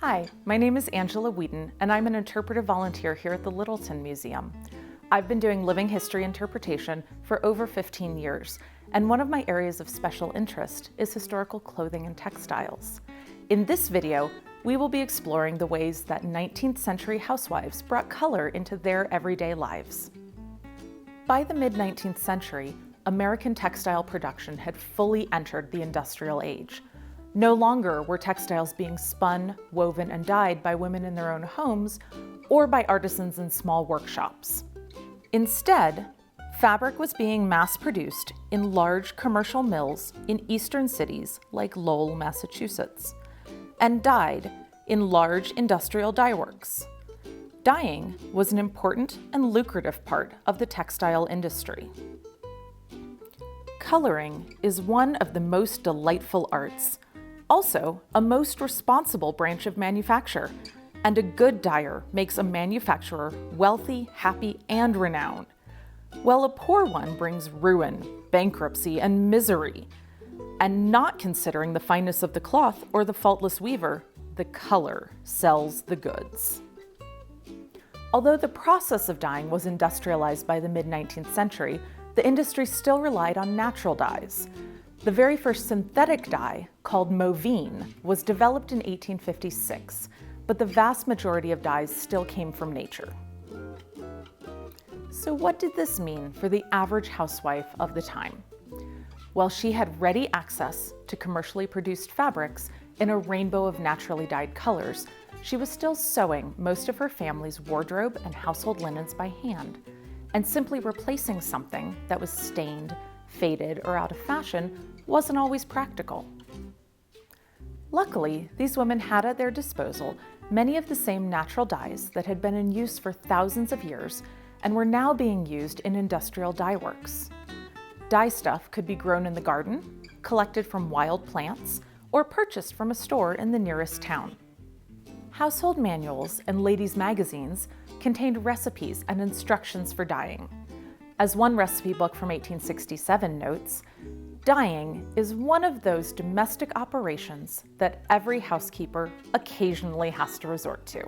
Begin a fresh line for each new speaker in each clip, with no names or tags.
Hi, my name is Angela Weeden, and I'm an interpretive volunteer here at the Littleton Museum. I've been doing living history interpretation for over 15 years, and one of my areas of special interest is historical clothing and textiles. In this video, we will be exploring the ways that 19th century housewives brought color into their everyday lives. By the mid-19th century, American textile production had fully entered the industrial age. No longer were textiles being spun, woven, and dyed by women in their own homes or by artisans in small workshops. Instead, fabric was being mass-produced in large commercial mills in eastern cities like Lowell, Massachusetts, and dyed in large industrial dye works. Dyeing was an important and lucrative part of the textile industry. Coloring is one of the most delightful arts, also a most responsible branch of manufacture, and a good dyer makes a manufacturer wealthy, happy, and renowned, while a poor one brings ruin, bankruptcy, and misery. And not considering the fineness of the cloth or the faultless weaver, the color sells the goods. Although the process of dyeing was industrialized by the mid-19th century, the industry still relied on natural dyes. The very first synthetic dye, called moveen, was developed in 1856, but the vast majority of dyes still came from nature. So what did this mean for the average housewife of the time? Well, she had ready access to commercially produced fabrics in a rainbow of naturally dyed colors. She was still sewing most of her family's wardrobe and household linens by hand, and simply replacing something that was stained, faded, or out of fashion wasn't always practical. Luckily, these women had at their disposal many of the same natural dyes that had been in use for thousands of years and were now being used in industrial dye works. Dye stuff could be grown in the garden, collected from wild plants, or purchased from a store in the nearest town. Household manuals and ladies' magazines contained recipes and instructions for dyeing. As one recipe book from 1867 notes, dyeing is one of those domestic operations that every housekeeper occasionally has to resort to.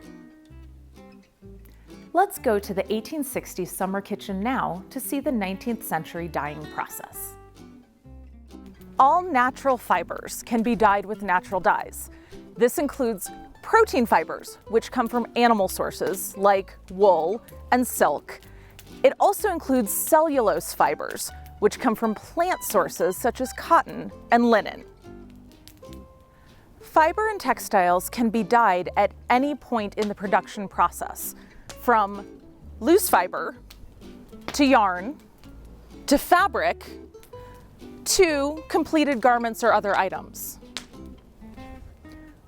Let's go to the 1860s summer kitchen now to see the 19th century dyeing process. All natural fibers can be dyed with natural dyes. This includes protein fibers, which come from animal sources like wool and silk. It also includes cellulose fibers, which come from plant sources such as cotton and linen. Fiber and textiles can be dyed at any point in the production process, from loose fiber to yarn to fabric to completed garments or other items.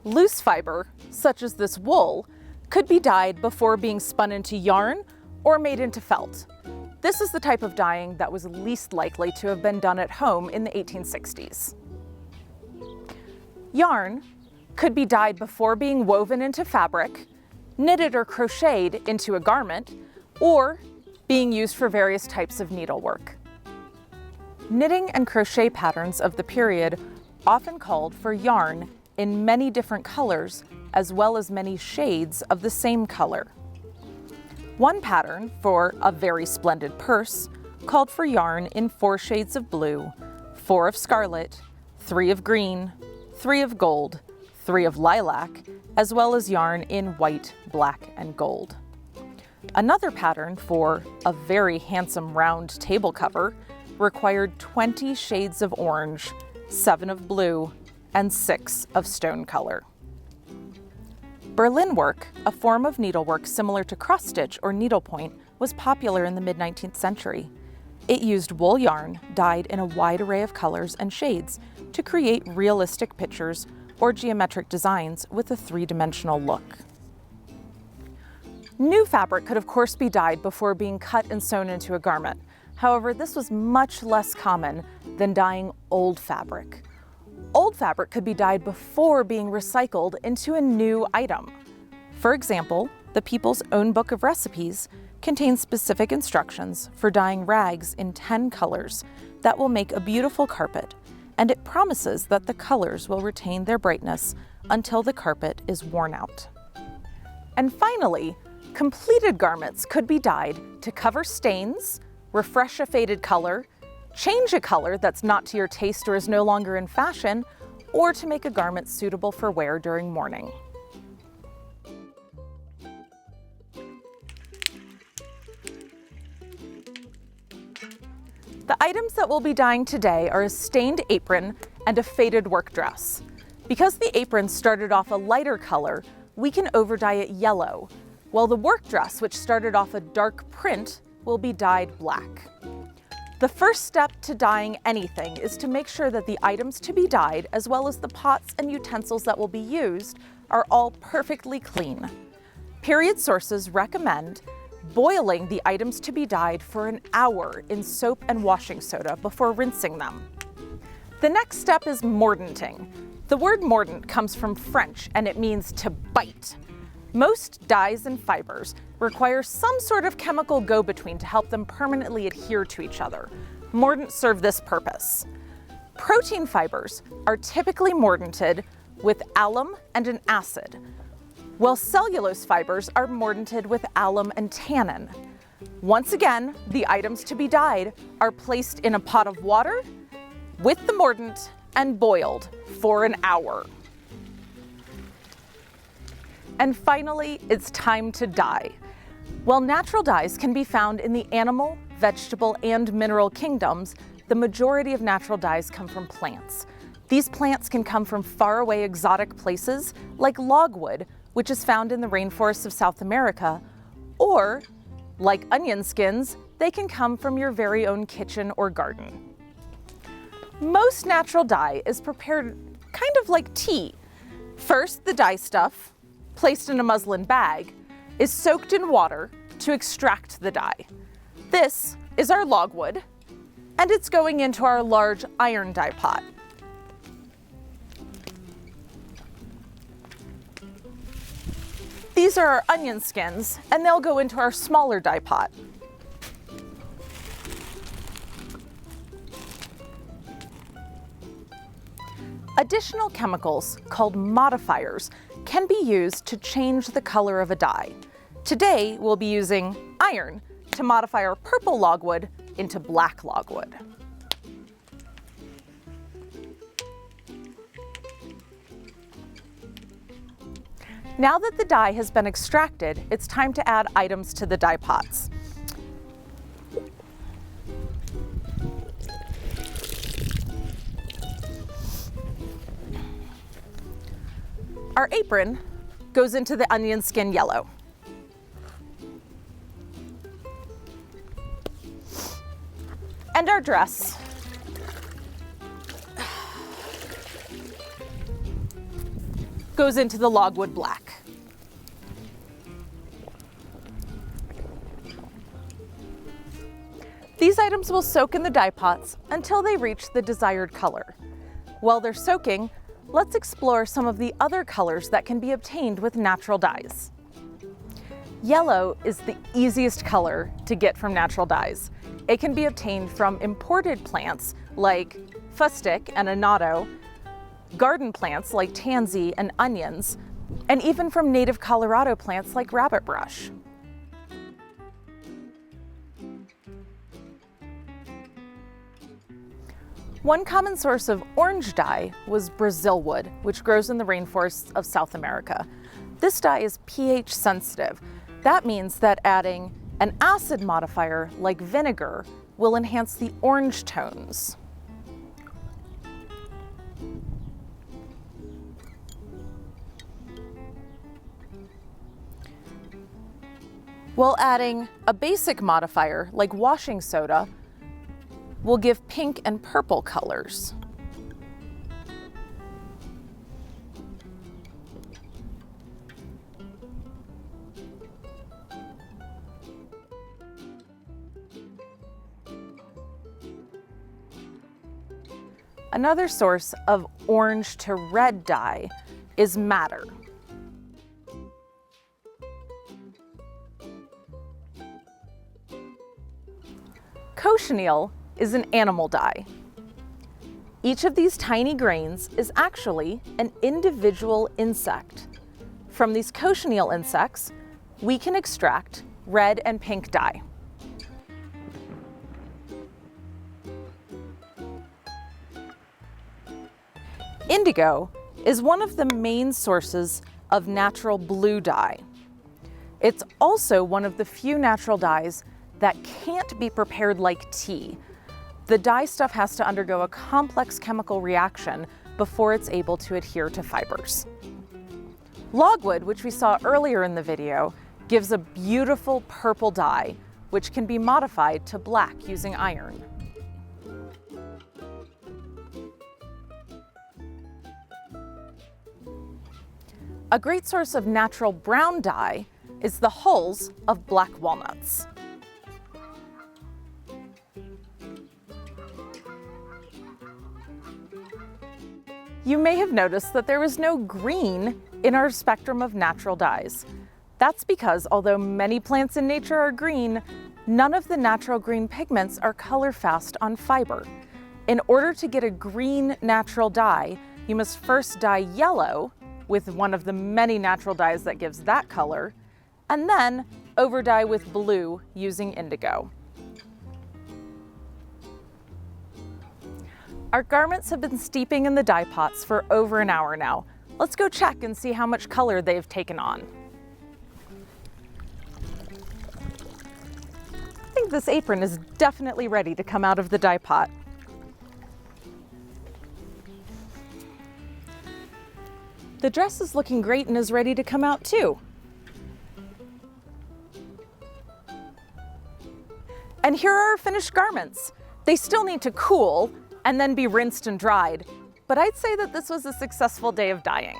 Loose fiber, such as this wool, could be dyed before being spun into yarn or made into felt. This is the type of dyeing that was least likely to have been done at home in the 1860s. Yarn could be dyed before being woven into fabric, knitted or crocheted into a garment, or being used for various types of needlework. Knitting and crochet patterns of the period often called for yarn in many different colors, as well as many shades of the same color. One pattern for a very splendid purse called for yarn in 4 shades of blue, 4 of scarlet, 3 of green, 3 of gold, 3 of lilac, as well as yarn in white, black, and gold. Another pattern for a very handsome round table cover required 20 shades of orange, 7 of blue, and 6 of stone color. Berlin work, a form of needlework similar to cross-stitch or needlepoint, was popular in the mid-19th century. It used wool yarn dyed in a wide array of colors and shades to create realistic pictures or geometric designs with a 3-dimensional look. New fabric could of course be dyed before being cut and sewn into a garment. However, this was much less common than dyeing old fabric. Old fabric could be dyed before being recycled into a new item. For example, the People's Own Book of Recipes contains specific instructions for dyeing rags in 10 colors that will make a beautiful carpet, and it promises that the colors will retain their brightness until the carpet is worn out. And finally, completed garments could be dyed to cover stains, refresh a faded color, change a color that's not to your taste or is no longer in fashion, or to make a garment suitable for wear during mourning. The items that we'll be dyeing today are a stained apron and a faded work dress. Because the apron started off a lighter color, we can overdye it yellow, while the work dress, which started off a dark print, will be dyed black. The first step to dyeing anything is to make sure that the items to be dyed, as well as the pots and utensils that will be used, are all perfectly clean. Period sources recommend boiling the items to be dyed for an hour in soap and washing soda before rinsing them. The next step is mordanting. The word mordant comes from French and it means to bite. Most dyes and fibers require some sort of chemical go-between to help them permanently adhere to each other. Mordants serve this purpose. Protein fibers are typically mordanted with alum and an acid, while cellulose fibers are mordanted with alum and tannin. Once again, the items to be dyed are placed in a pot of water with the mordant and boiled for an hour. And finally, it's time to dye. While natural dyes can be found in the animal, vegetable, and mineral kingdoms, the majority of natural dyes come from plants. These plants can come from faraway exotic places like logwood, which is found in the rainforests of South America, or, like onion skins, they can come from your very own kitchen or garden. Most natural dye is prepared kind of like tea. First, the dye stuff, placed in a muslin bag, is soaked in water to extract the dye. This is our logwood, and it's going into our large iron dye pot. These are our onion skins, and they'll go into our smaller dye pot. Additional chemicals, called modifiers, can be used to change the color of a dye. Today, we'll be using iron to modify our purple logwood into black logwood. Now that the dye has been extracted, it's time to add items to the dye pots. Our apron goes into the onion skin yellow. And our dress goes into the logwood black. These items will soak in the dye pots until they reach the desired color. While they're soaking, let's explore some of the other colors that can be obtained with natural dyes. Yellow is the easiest color to get from natural dyes. It can be obtained from imported plants like fustic and annatto, garden plants like tansy and onions, and even from native Colorado plants like rabbit brush. One common source of orange dye was Brazil wood, which grows in the rainforests of South America. This dye is pH sensitive. That means that adding an acid modifier like vinegar will enhance the orange tones. While adding a basic modifier like washing soda will give pink and purple colors. Another source of orange to red dye is madder. Cochineal is an animal dye. Each of these tiny grains is actually an individual insect. From these cochineal insects, we can extract red and pink dye. Indigo is one of the main sources of natural blue dye. It's also one of the few natural dyes that can't be prepared like tea. The dye stuff has to undergo a complex chemical reaction before it's able to adhere to fibers. Logwood, which we saw earlier in the video, gives a beautiful purple dye, which can be modified to black using iron. A great source of natural brown dye is the hulls of black walnuts. You may have noticed that there is no green in our spectrum of natural dyes. That's because although many plants in nature are green, none of the natural green pigments are color fast on fiber. In order to get a green natural dye, you must first dye yellow with one of the many natural dyes that gives that color, and then overdye with blue using indigo. Our garments have been steeping in the dye pots for over an hour now. Let's go check and see how much color they've taken on. I think this apron is definitely ready to come out of the dye pot. The dress is looking great and is ready to come out too. And here are our finished garments. They still need to cool and then be rinsed and dried, but I'd say that this was a successful day of dyeing.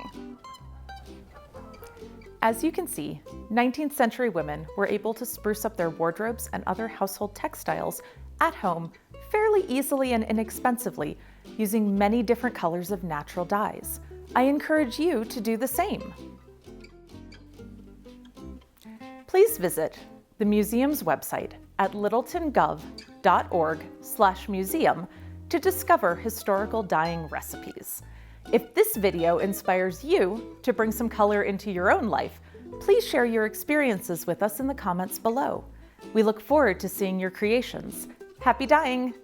As you can see, 19th century women were able to spruce up their wardrobes and other household textiles at home fairly easily and inexpensively using many different colors of natural dyes. I encourage you to do the same. Please visit the museum's website at littletongov.org/museum to discover historical dyeing recipes. If this video inspires you to bring some color into your own life, please share your experiences with us in the comments below. We look forward to seeing your creations. Happy dyeing!